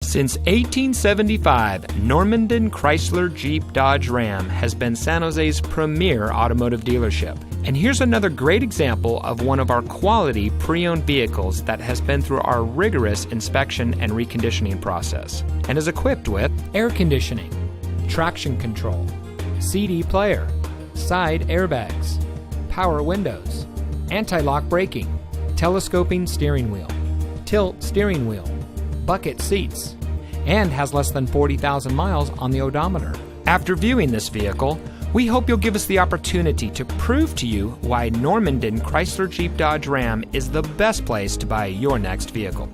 Since 1875, Normandin Chrysler Jeep Dodge Ram has been San Jose's premier automotive dealership. And here's another great example of one of our quality pre-owned vehicles that has been through our rigorous inspection and reconditioning process and is equipped with air conditioning, traction control, CD player, side airbags, power windows, anti-lock braking, telescoping steering wheel, tilt steering wheel, bucket seats, and has less than 40,000 miles on the odometer. After viewing this vehicle, we hope you'll give us the opportunity to prove to you why Normandin Chrysler Jeep Dodge Ram is the best place to buy your next vehicle.